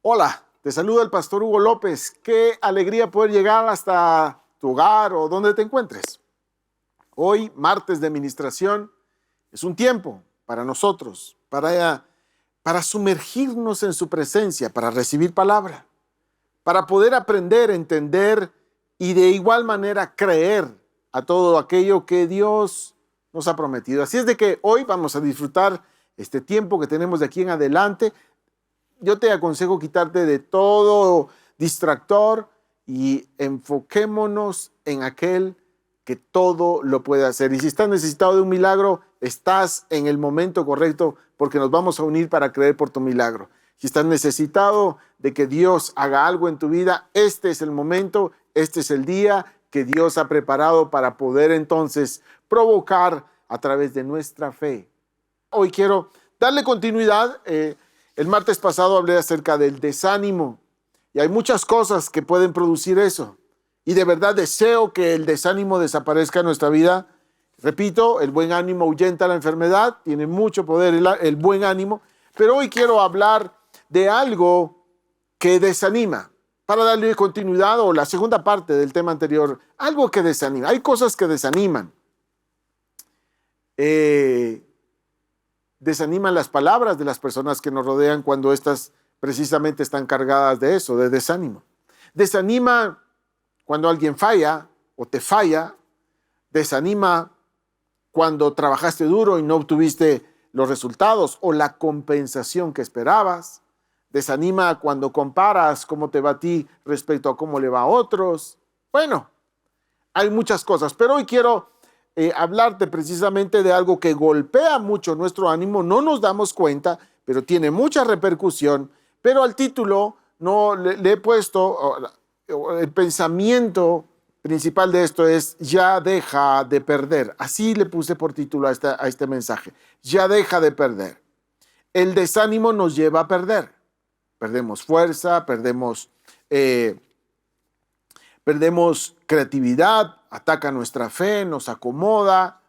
Hola, te saluda el pastor Hugo López. Qué alegría poder llegar hasta tu hogar o donde te encuentres. Hoy, martes de ministración, es un tiempo para nosotros, para sumergirnos en su presencia, para recibir palabra, para poder aprender, entender y de igual manera creer a todo aquello que Dios nos ha prometido. Así es de que hoy vamos a disfrutar este tiempo que tenemos de aquí en adelante. Yo te aconsejo quitarte de todo distractor y enfoquémonos en aquel que todo lo puede hacer. Y si estás necesitado de un milagro, estás en el momento correcto porque nos vamos a unir para creer por tu milagro. Si estás necesitado de que Dios haga algo en tu vida, este es el momento, este es el día que Dios ha preparado para poder entonces provocar a través de nuestra fe. Hoy quiero darle continuidad. El martes pasado hablé acerca del desánimo y hay muchas cosas que pueden producir eso. Y de verdad deseo que el desánimo desaparezca en nuestra vida. Repito, el buen ánimo ahuyenta la enfermedad, tiene mucho poder el buen ánimo, pero hoy quiero hablar de algo que desanima, para darle continuidad o la segunda parte del tema anterior, algo que desanima. Hay cosas que desaniman. Desaniman las palabras de las personas que nos rodean cuando éstas precisamente están cargadas de eso, de desánimo. Desanima cuando alguien falla o te falla. Desanima cuando trabajaste duro y no obtuviste los resultados o la compensación que esperabas. Desanima cuando comparas cómo te va a ti respecto a cómo le va a otros. Bueno, hay muchas cosas, pero hoy quiero hablarte precisamente de algo que golpea mucho nuestro ánimo, no nos damos cuenta, pero tiene mucha repercusión, pero al título no le he puesto, el pensamiento principal de esto es ya deja de perder. Así le puse por título a este mensaje, ya deja de perder. El desánimo nos lleva a perder. Perdemos fuerza, perdemos creatividad, ataca nuestra fe, nos acomoda.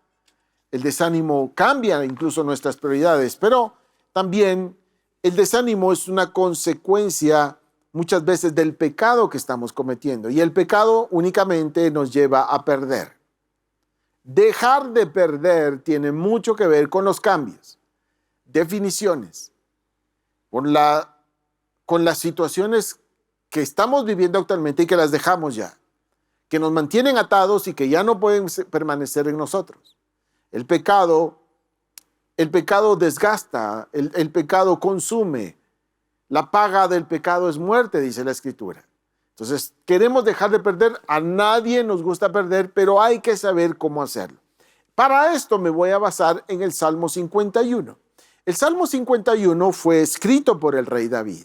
El desánimo cambia incluso nuestras prioridades, pero también el desánimo es una consecuencia muchas veces del pecado que estamos cometiendo, y el pecado únicamente nos lleva a perder. Dejar de perder tiene mucho que ver con los cambios, definiciones, con las situaciones que estamos viviendo actualmente y que las dejamos ya, que nos mantienen atados y que ya no pueden permanecer en nosotros. El pecado desgasta, el pecado consume. La paga del pecado es muerte, dice la Escritura. Entonces, queremos dejar de perder. A nadie nos gusta perder, pero hay que saber cómo hacerlo. Para esto me voy a basar en el Salmo 51. El Salmo 51 fue escrito por el rey David.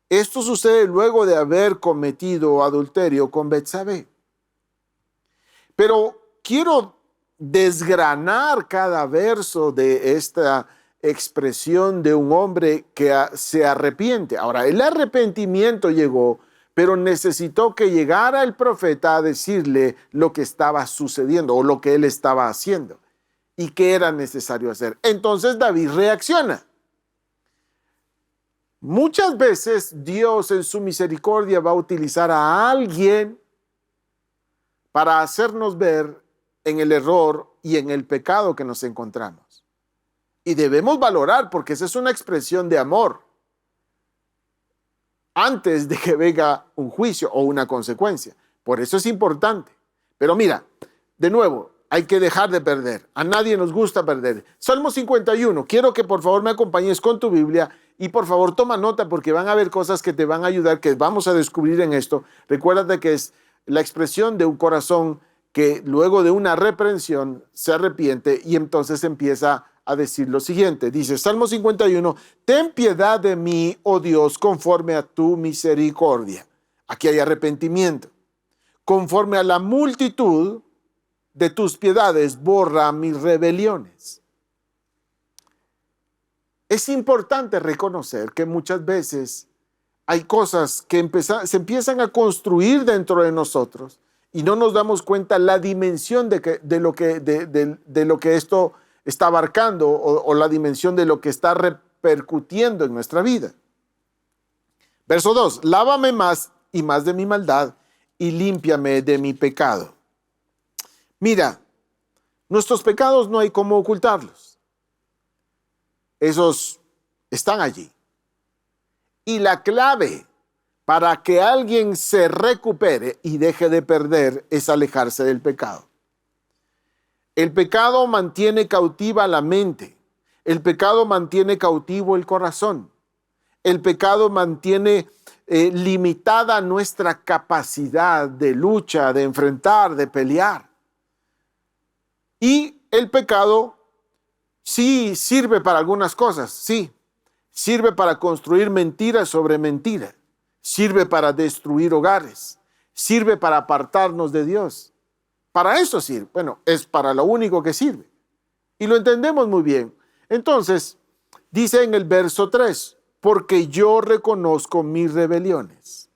Esto sucede luego de haber cometido adulterio con Betsabé. Pero quiero desgranar cada verso de esta expresión de un hombre que se arrepiente. Ahora, el arrepentimiento llegó, pero necesitó que llegara el profeta a decirle lo que estaba sucediendo o lo que él estaba haciendo y qué era necesario hacer. Entonces David reacciona. Muchas veces Dios en su misericordia va a utilizar a alguien para hacernos ver en el error y en el pecado que nos encontramos. Y debemos valorar, porque esa es una expresión de amor, antes de que venga un juicio o una consecuencia. Por eso es importante. Pero mira, de nuevo, hay que dejar de perder. A nadie nos gusta perder. Salmo 51. Quiero que por favor me acompañes con tu Biblia y por favor toma nota, porque van a haber cosas que te van a ayudar, que vamos a descubrir en esto. Recuérdate que es la expresión de un corazón que luego de una reprensión se arrepiente y entonces empieza a decir lo siguiente. Dice Salmo 51, ten piedad de mí, oh Dios, conforme a tu misericordia. Aquí hay arrepentimiento. Conforme a la multitud de tus piedades, borra mis rebeliones. Es importante reconocer que muchas veces hay cosas que se empiezan a construir dentro de nosotros y no nos damos cuenta la dimensión de lo que esto está abarcando o la dimensión de lo que está repercutiendo en nuestra vida. Verso 2, lávame más y más de mi maldad y límpiame de mi pecado. Mira, nuestros pecados no hay cómo ocultarlos. Esos están allí. Y la clave para que alguien se recupere y deje de perder es alejarse del pecado. El pecado mantiene cautiva la mente. El pecado mantiene cautivo el corazón. El pecado mantiene limitada nuestra capacidad de lucha, de enfrentar, de pelear. Y el pecado sí sirve para algunas cosas, sí. Sirve para construir mentira sobre mentira. Sirve para destruir hogares. Sirve para apartarnos de Dios. Para eso sirve. Bueno, es para lo único que sirve. Y lo entendemos muy bien. Entonces, dice en el verso 3, porque yo reconozco mis rebeliones.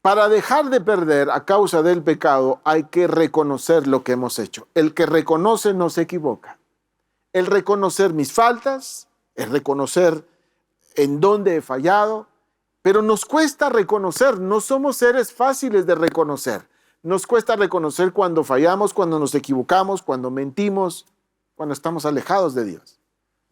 Para dejar de perder a causa del pecado hay que reconocer lo que hemos hecho. El que reconoce no se equivoca. El reconocer mis faltas, el reconocer en dónde he fallado, pero nos cuesta reconocer, no somos seres fáciles de reconocer. Nos cuesta reconocer cuando fallamos, cuando nos equivocamos, cuando mentimos, cuando estamos alejados de Dios.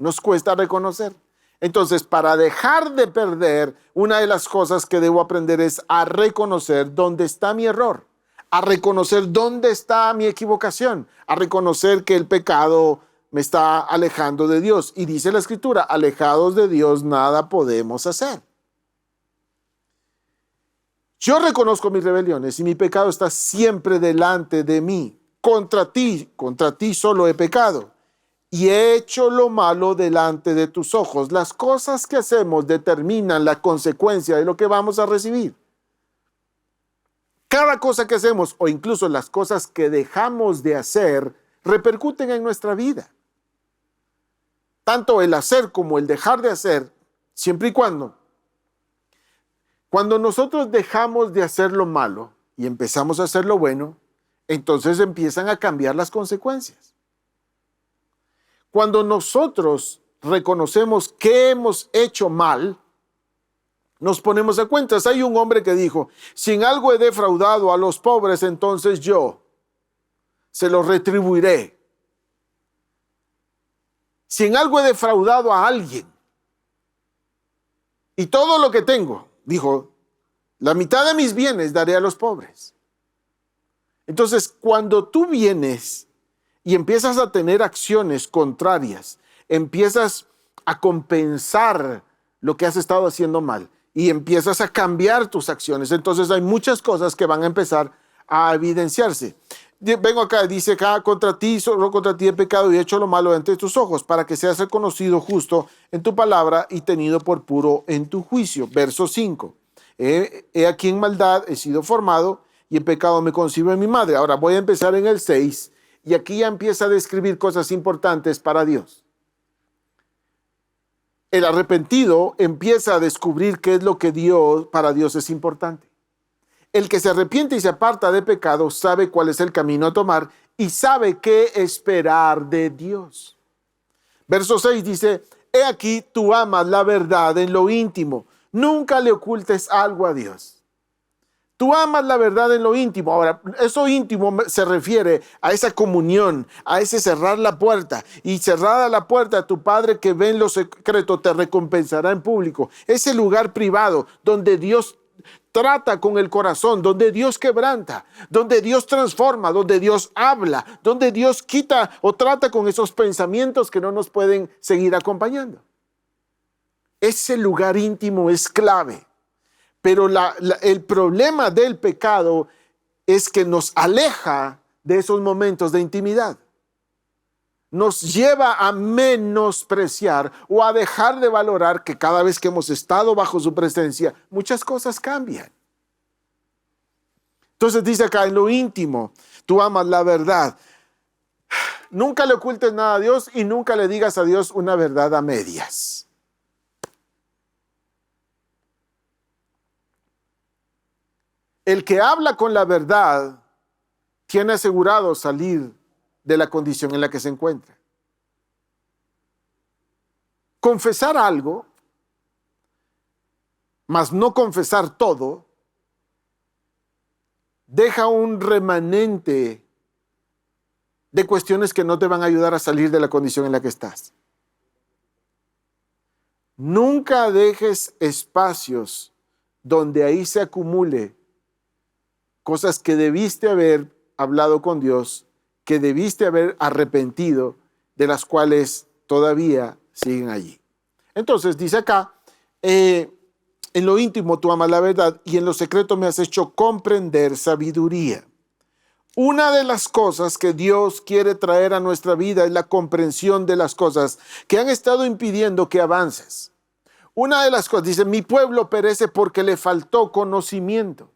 Nos cuesta reconocer. Entonces, para dejar de perder, una de las cosas que debo aprender es a reconocer dónde está mi error, a reconocer dónde está mi equivocación, a reconocer que el pecado me está alejando de Dios. Y dice la Escritura, alejados de Dios nada podemos hacer. Yo reconozco mis rebeliones y mi pecado está siempre delante de mí. Contra ti solo he pecado y he hecho lo malo delante de tus ojos. Las cosas que hacemos determinan la consecuencia de lo que vamos a recibir. Cada cosa que hacemos o incluso las cosas que dejamos de hacer repercuten en nuestra vida. Tanto el hacer como el dejar de hacer, siempre y cuando nosotros dejamos de hacer lo malo y empezamos a hacer lo bueno, entonces empiezan a cambiar las consecuencias. Cuando nosotros reconocemos que hemos hecho mal, nos ponemos a cuentas. Hay un hombre que dijo, si en algo he defraudado a los pobres, entonces yo se los retribuiré. Si en algo he defraudado a alguien y todo lo que tengo, dijo, la mitad de mis bienes daré a los pobres. Entonces, cuando tú vienes y empiezas a tener acciones contrarias, empiezas a compensar lo que has estado haciendo mal y empiezas a cambiar tus acciones, entonces hay muchas cosas que van a empezar a evidenciarse. Vengo acá, dice acá, solo contra ti he pecado y he hecho lo malo ante tus ojos, para que seas reconocido justo en tu palabra y tenido por puro en tu juicio. Verso 5. He aquí en maldad he sido formado y en pecado me concibo en mi madre. Ahora voy a empezar en el 6 y aquí ya empieza a describir cosas importantes para Dios. El arrepentido empieza a descubrir qué es lo que para Dios es importante. El que se arrepiente y se aparta de pecado sabe cuál es el camino a tomar y sabe qué esperar de Dios. Verso 6 dice, he aquí tú amas la verdad en lo íntimo. Nunca le ocultes algo a Dios. Tú amas la verdad en lo íntimo. Ahora, eso íntimo se refiere a esa comunión, a ese cerrar la puerta. Y cerrada la puerta, tu Padre que ve en lo secreto te recompensará en público. Ese lugar privado donde Dios trata con el corazón, donde Dios quebranta, donde Dios transforma, donde Dios habla, donde Dios quita o trata con esos pensamientos que no nos pueden seguir acompañando. Ese lugar íntimo es clave, pero el problema del pecado es que nos aleja de esos momentos de intimidad. Nos lleva a menospreciar o a dejar de valorar que cada vez que hemos estado bajo su presencia, muchas cosas cambian. Entonces dice acá, en lo íntimo, tú amas la verdad. Nunca le ocultes nada a Dios y nunca le digas a Dios una verdad a medias. El que habla con la verdad tiene asegurado salir de la condición en la que se encuentra. Confesar algo mas no confesar todo, deja un remanente de cuestiones que no te van a ayudar a salir de la condición en la que estás. Nunca dejes espacios donde ahí se acumule cosas que debiste haber hablado con Dios, que debiste haber arrepentido, de las cuales todavía siguen allí. Entonces dice acá, en lo íntimo tú amas la verdad y en lo secreto me has hecho comprender sabiduría. Una de las cosas que Dios quiere traer a nuestra vida es la comprensión de las cosas que han estado impidiendo que avances. Una de las cosas, dice, mi pueblo perece porque le faltó conocimiento.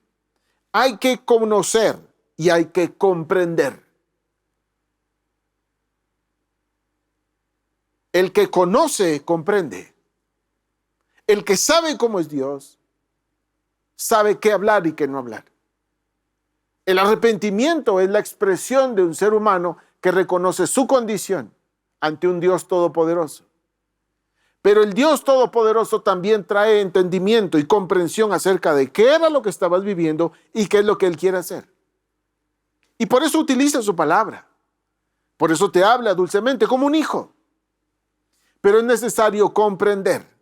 Hay que conocer y hay que comprender. El que conoce, comprende. El que sabe cómo es Dios, sabe qué hablar y qué no hablar. El arrepentimiento es la expresión de un ser humano que reconoce su condición ante un Dios todopoderoso. Pero el Dios todopoderoso también trae entendimiento y comprensión acerca de qué era lo que estabas viviendo y qué es lo que Él quiere hacer. Y por eso utiliza su palabra. Por eso te habla dulcemente como un hijo. Pero es necesario comprender.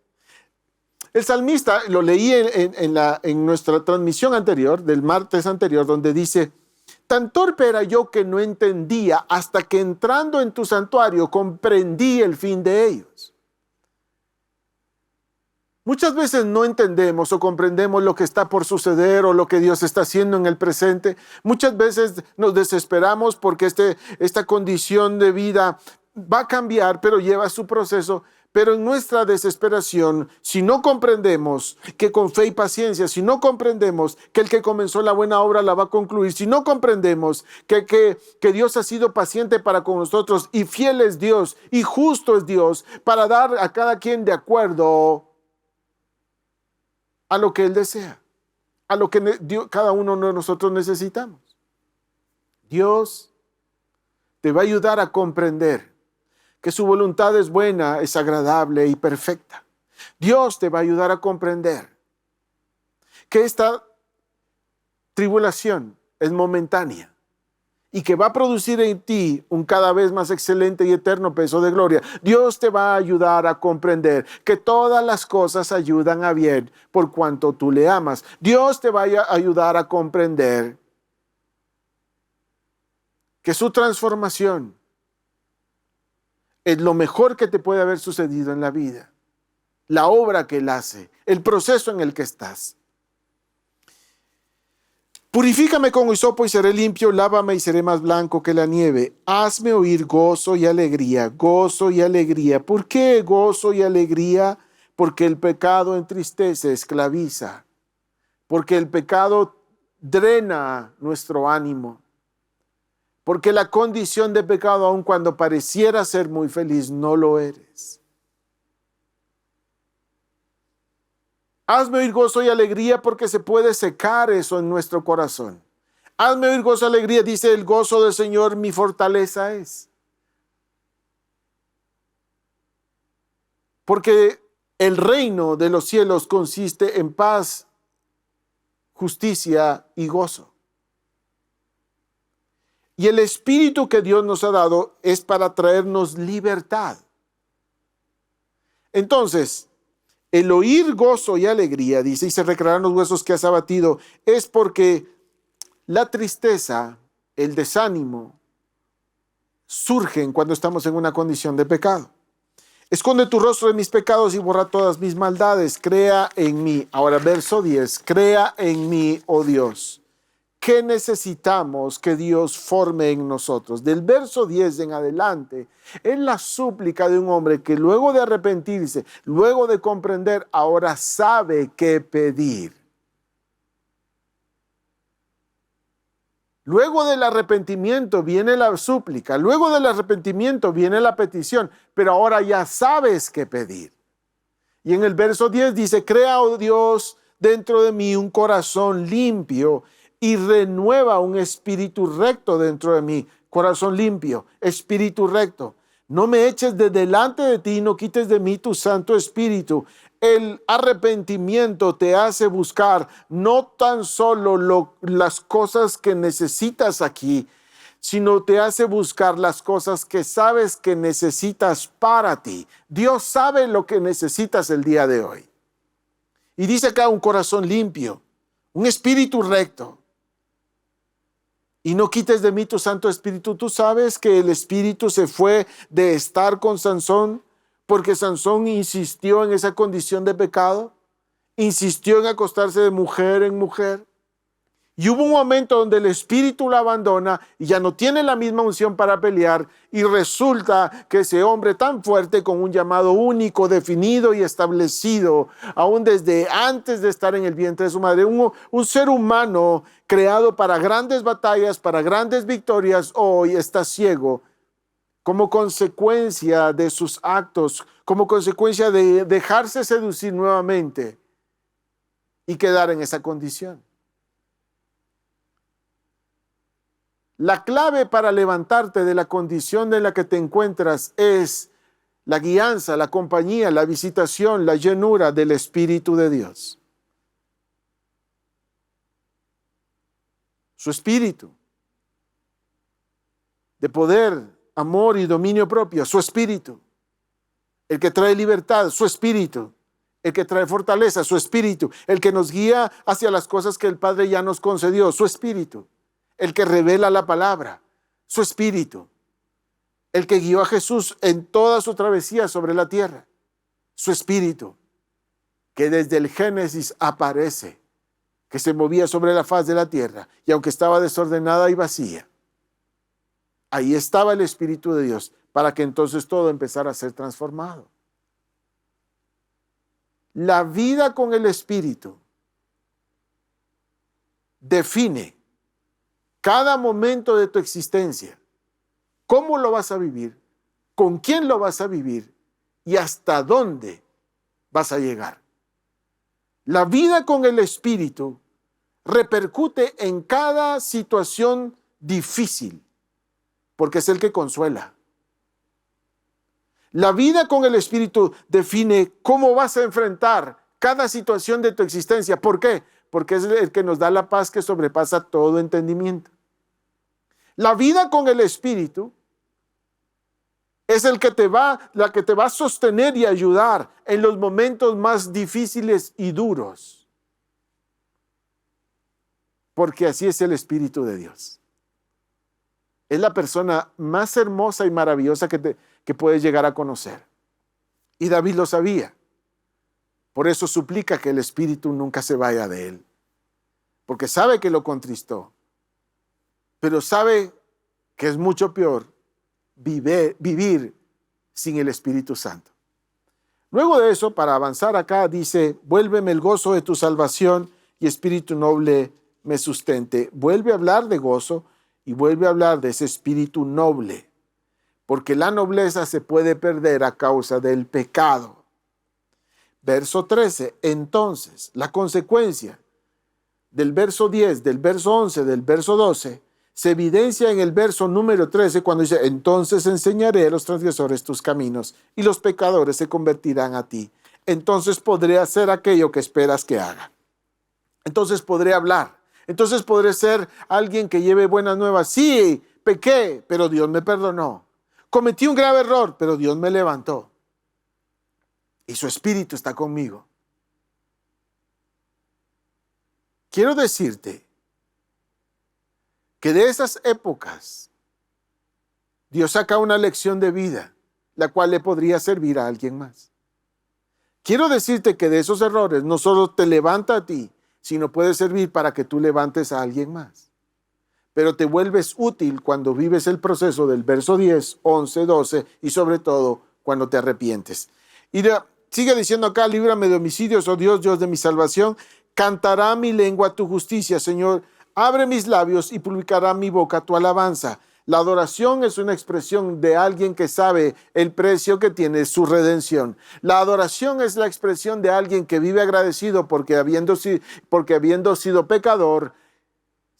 El salmista, lo leí en nuestra transmisión anterior, del martes anterior, donde dice, tan torpe era yo que no entendía hasta que entrando en tu santuario comprendí el fin de ellos. Muchas veces no entendemos o comprendemos lo que está por suceder o lo que Dios está haciendo en el presente. Muchas veces nos desesperamos porque esta condición de vida va a cambiar, pero lleva su proceso. Pero en nuestra desesperación, si no comprendemos que con fe y paciencia, si no comprendemos que el que comenzó la buena obra la va a concluir, si no comprendemos que Dios ha sido paciente para con nosotros y fiel es Dios y justo es Dios para dar a cada quien de acuerdo a lo que Él desea, a lo que cada uno de nosotros necesitamos. Dios te va a ayudar a comprender que su voluntad es buena, es agradable y perfecta. Dios te va a ayudar a comprender que esta tribulación es momentánea y que va a producir en ti un cada vez más excelente y eterno peso de gloria. Dios te va a ayudar a comprender que todas las cosas ayudan a bien por cuanto tú le amas. Dios te va a ayudar a comprender que su transformación es lo mejor que te puede haber sucedido en la vida. La obra que Él hace, el proceso en el que estás. Purifícame con hisopo y seré limpio, lávame y seré más blanco que la nieve. Hazme oír gozo y alegría, gozo y alegría. ¿Por qué gozo y alegría? Porque el pecado entristece, esclaviza. Porque el pecado drena nuestro ánimo. Porque la condición de pecado, aun cuando pareciera ser muy feliz, no lo eres. Hazme oír gozo y alegría porque se puede secar eso en nuestro corazón. Hazme oír gozo y alegría, dice el gozo del Señor, mi fortaleza es. Porque el reino de los cielos consiste en paz, justicia y gozo. Y el espíritu que Dios nos ha dado es para traernos libertad. Entonces, el oír gozo y alegría, dice, y se recrearán los huesos que has abatido, es porque la tristeza, el desánimo, surgen cuando estamos en una condición de pecado. Esconde tu rostro de mis pecados y borra todas mis maldades. Crea en mí. Ahora, verso 10. Crea en mí, oh Dios. ¿Qué necesitamos que Dios forme en nosotros? Del verso 10 en adelante, es la súplica de un hombre que luego de arrepentirse, luego de comprender, ahora sabe qué pedir. Luego del arrepentimiento viene la súplica, luego del arrepentimiento viene la petición, pero ahora ya sabes qué pedir. Y en el verso 10 dice, crea, oh Dios, dentro de mí un corazón limpio y renueva un espíritu recto dentro de mí. Corazón limpio, espíritu recto. No me eches de delante de ti, no quites de mí tu Santo Espíritu. El arrepentimiento te hace buscar no tan solo las cosas que necesitas aquí, sino te hace buscar las cosas que sabes que necesitas para ti. Dios sabe lo que necesitas el día de hoy. Y dice acá un corazón limpio, un espíritu recto. Y no quites de mí tu Santo Espíritu. Tú sabes que el Espíritu se fue de estar con Sansón porque Sansón insistió en esa condición de pecado, insistió en acostarse de mujer en mujer. Y hubo un momento donde el Espíritu lo abandona y ya no tiene la misma unción para pelear, y resulta que ese hombre tan fuerte, con un llamado único, definido y establecido, aún desde antes de estar en el vientre de su madre, un ser humano creado para grandes batallas, para grandes victorias, hoy está ciego como consecuencia de sus actos, como consecuencia de dejarse seducir nuevamente y quedar en esa condición. La clave para levantarte de la condición en la que te encuentras es la guianza, la compañía, la visitación, la llenura del Espíritu de Dios. Su Espíritu de poder, amor y dominio propio, su Espíritu. El que trae libertad, su Espíritu. El que trae fortaleza, su Espíritu. El que nos guía hacia las cosas que el Padre ya nos concedió, su Espíritu. El que revela la palabra, su Espíritu. El que guió a Jesús en toda su travesía sobre la tierra, su Espíritu. Que desde el Génesis aparece, que se movía sobre la faz de la tierra, y aunque estaba desordenada y vacía, ahí estaba el Espíritu de Dios, para que entonces todo empezara a ser transformado. La vida con el Espíritu define cada momento de tu existencia. ¿Cómo lo vas a vivir? ¿Con quién lo vas a vivir? ¿Y hasta dónde vas a llegar? La vida con el Espíritu repercute en cada situación difícil, porque es el que consuela. La vida con el Espíritu define cómo vas a enfrentar cada situación de tu existencia. ¿Por qué? Porque es el que nos da la paz que sobrepasa todo entendimiento. La vida con el Espíritu es la que te va a sostener y ayudar en los momentos más difíciles y duros. Porque así es el Espíritu de Dios. Es la persona más hermosa y maravillosa que puedes llegar a conocer. Y David lo sabía. Por eso suplica que el Espíritu nunca se vaya de él. Porque sabe que lo contristó. Pero sabe que es mucho peor vivir sin el Espíritu Santo. Luego de eso, para avanzar acá, dice: vuélveme el gozo de tu salvación y espíritu noble me sustente. Vuelve a hablar de gozo y vuelve a hablar de ese espíritu noble, porque la nobleza se puede perder a causa del pecado. Verso 13, entonces, la consecuencia del verso 10, del verso 11, del verso 12, se evidencia en el verso número 13 cuando dice: entonces enseñaré a los transgresores tus caminos y los pecadores se convertirán a ti. Entonces podré hacer aquello que esperas que haga. Entonces podré hablar. Entonces podré ser alguien que lleve buenas nuevas. Sí, pequé, pero Dios me perdonó. Cometí un grave error, pero Dios me levantó. Y su Espíritu está conmigo. Quiero decirte que de esas épocas Dios saca una lección de vida, la cual le podría servir a alguien más. Quiero decirte que de esos errores no solo te levanta a ti, sino puede servir para que tú levantes a alguien más. Pero te vuelves útil cuando vives el proceso del verso 10, 11, 12 y sobre todo cuando te arrepientes. Y sigue diciendo acá: líbrame de homicidios, oh Dios, Dios de mi salvación. Cantará mi lengua tu justicia, Señor. Abre mis labios y publicará mi boca tu alabanza. La adoración es una expresión de alguien que sabe el precio que tiene su redención. La adoración es la expresión de alguien que vive agradecido porque habiendo sido pecador,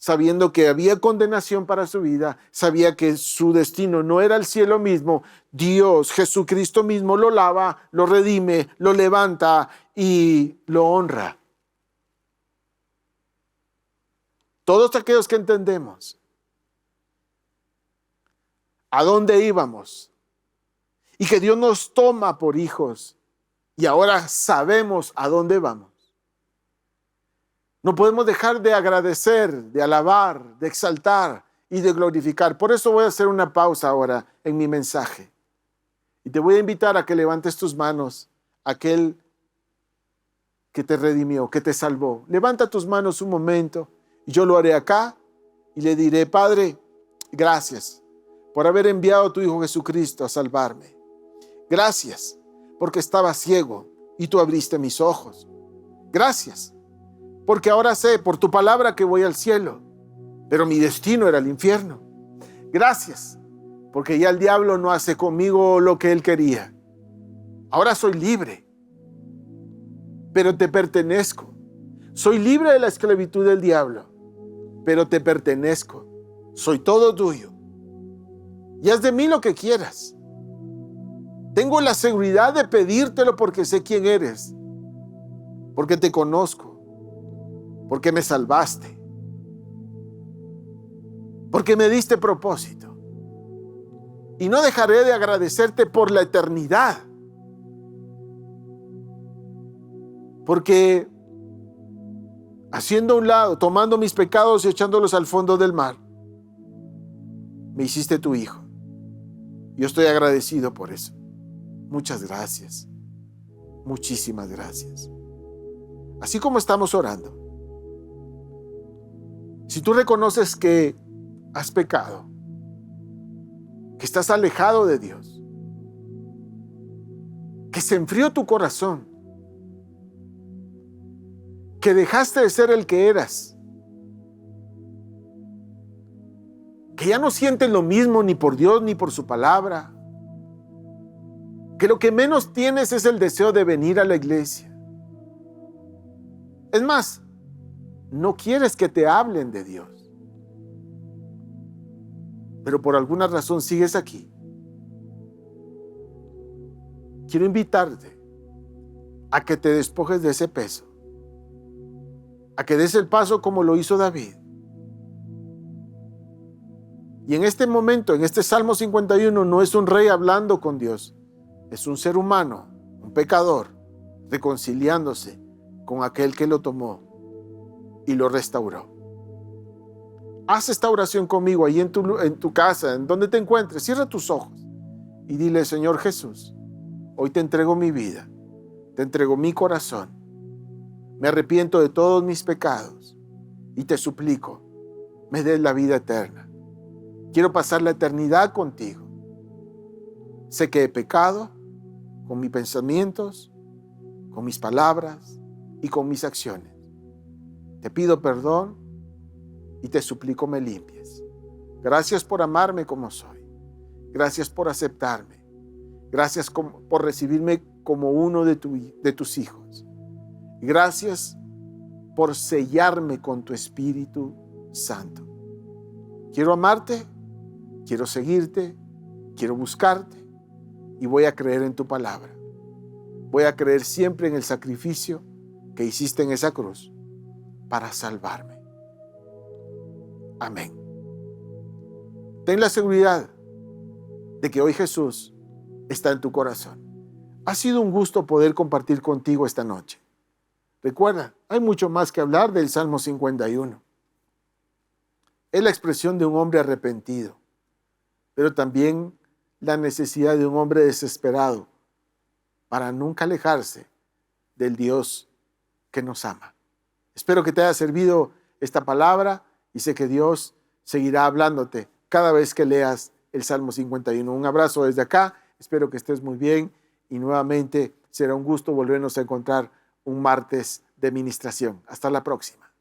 sabiendo que había condenación para su vida, sabía que su destino no era el cielo mismo. Dios, Jesucristo mismo, lo lava, lo redime, lo levanta y lo honra. Todos aquellos que entendemos a dónde íbamos y que Dios nos toma por hijos y ahora sabemos a dónde vamos. No podemos dejar de agradecer, de alabar, de exaltar y de glorificar. Por eso voy a hacer una pausa ahora en mi mensaje. Y te voy a invitar a que levantes tus manos, aquel que te redimió, que te salvó. Levanta tus manos un momento y yo lo haré acá y le diré: Padre, gracias por haber enviado a tu Hijo Jesucristo a salvarme. Gracias porque estaba ciego y tú abriste mis ojos. Gracias porque ahora sé por tu palabra que voy al cielo, pero mi destino era el infierno. Gracias porque ya el diablo no hace conmigo lo que él quería. Ahora soy libre, pero te pertenezco. Soy libre de la esclavitud del diablo, pero te pertenezco. Soy todo tuyo. Y haz de mí lo que quieras. Tengo la seguridad de pedírtelo porque sé quién eres, porque te conozco, porque me salvaste, porque me diste propósito. Y no dejaré de agradecerte por la eternidad, porque haciendo a un lado, tomando mis pecados y echándolos al fondo del mar, me hiciste tu hijo. Yo estoy agradecido por eso. Muchas gracias. Muchísimas gracias. Así como estamos orando, si tú reconoces que has pecado, que estás alejado de Dios, que se enfrió tu corazón, que dejaste de ser el que eras, que ya no sientes lo mismo ni por Dios ni por su palabra, que lo que menos tienes es el deseo de venir a la iglesia. Es más, no quieres que te hablen de Dios, pero por alguna razón sigues aquí. Quiero invitarte a que te despojes de ese peso, a que des el paso como lo hizo David. Y en este momento, en este Salmo 51, no es un rey hablando con Dios, es un ser humano, un pecador, reconciliándose con aquel que lo tomó y lo restauró. Haz esta oración conmigo ahí en tu casa, en donde te encuentres. Cierra tus ojos y dile: Señor Jesús, hoy te entrego mi vida, te entrego mi corazón. Me arrepiento de todos mis pecados y te suplico, me des la vida eterna. Quiero pasar la eternidad contigo. Sé que he pecado con mis pensamientos, con mis palabras y con mis acciones. Te pido perdón y te suplico me limpies. Gracias por amarme como soy. Gracias por aceptarme. Gracias por recibirme como uno de tus hijos. Gracias por sellarme con tu Espíritu Santo. Quiero amarte, quiero seguirte, quiero buscarte y voy a creer en tu palabra. Voy a creer siempre en el sacrificio que hiciste en esa cruz para salvarme. Amén. Ten la seguridad de que hoy Jesús está en tu corazón. Ha sido un gusto poder compartir contigo esta noche. Recuerda, hay mucho más que hablar del Salmo 51. Es la expresión de un hombre arrepentido, pero también la necesidad de un hombre desesperado para nunca alejarse del Dios que nos ama. Espero que te haya servido esta palabra y sé que Dios seguirá hablándote cada vez que leas el Salmo 51. Un abrazo desde acá, espero que estés muy bien y nuevamente será un gusto volvernos a encontrar un martes de ministración. Hasta la próxima.